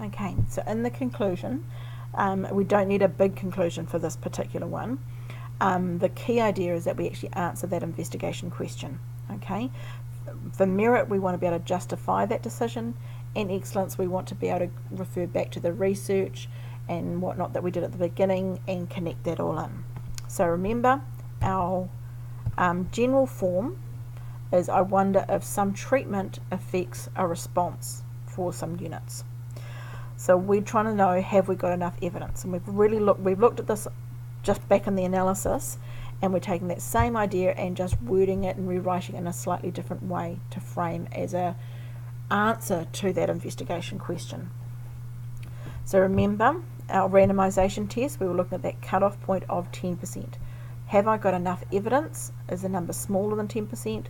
Okay, so in the conclusion, we don't need a big conclusion for this particular one. The key idea is that we actually answer that investigation question. Okay, for merit, we want to be able to justify that decision, and excellence, we want to be able to refer back to the research and whatnot that we did at the beginning and connect that all in. So remember, our general form is I wonder if some treatment affects a response for some units. So we're trying to know, have we got enough evidence? And we've looked at this just back in the analysis, and we're taking that same idea and just wording it and rewriting it in a slightly different way to frame as a answer to that investigation question. So remember, our randomization test, we were looking at that cutoff point of 10%. Have I got enough evidence? Is the number smaller than 10%?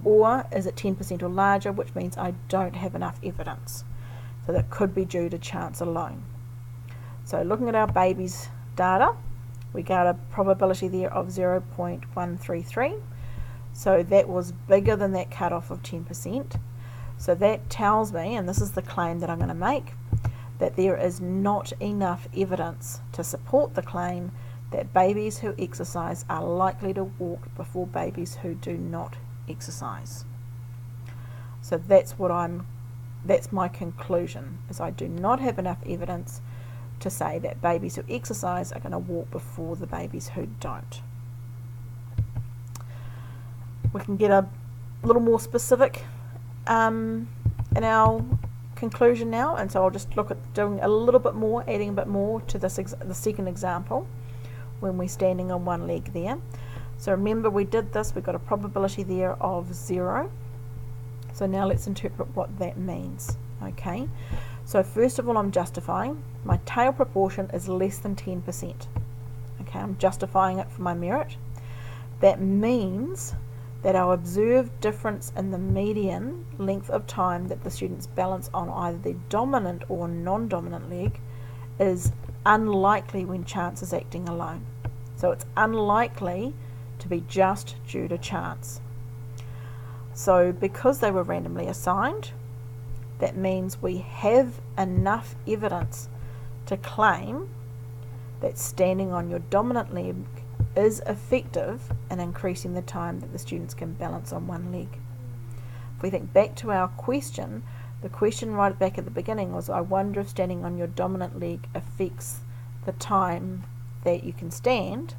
Or is it 10% or larger, which means I don't have enough evidence? So that could be due to chance alone. So looking at our baby's data, we got a probability there of 0.133. So that was bigger than that cutoff of 10%. So that tells me, and this is the claim that I'm going to make, that there is not enough evidence to support the claim that babies who exercise are likely to walk before babies who do not exercise. So that's my conclusion, is I do not have enough evidence to say that babies who exercise are going to walk before the babies who don't. We can get a little more specific in our conclusion now, and so I'll just look at doing a little bit more, adding a bit more to the second example when we're standing on one leg there. So remember, we did this, we got a probability there of 0. So now let's interpret what that means. Okay, so first of all, I'm justifying my tail proportion is less than 10%. Okay, I'm justifying it for my merit. That means that our observed difference in the median length of time that the students balance on either the dominant or non-dominant leg is unlikely when chance is acting alone. So it's unlikely to be just due to chance. So because they were randomly assigned, that means we have enough evidence to claim that standing on your dominant leg is effective in increasing the time that the students can balance on one leg. If we think back to our question, the question right back at the beginning was, I wonder if standing on your dominant leg affects the time that you can stand.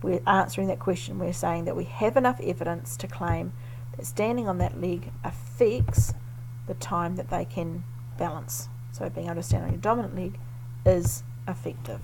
We're answering that question. We're saying that we have enough evidence to claim that standing on that leg affects the time that they can balance. So being able to stand on your dominant leg is effective.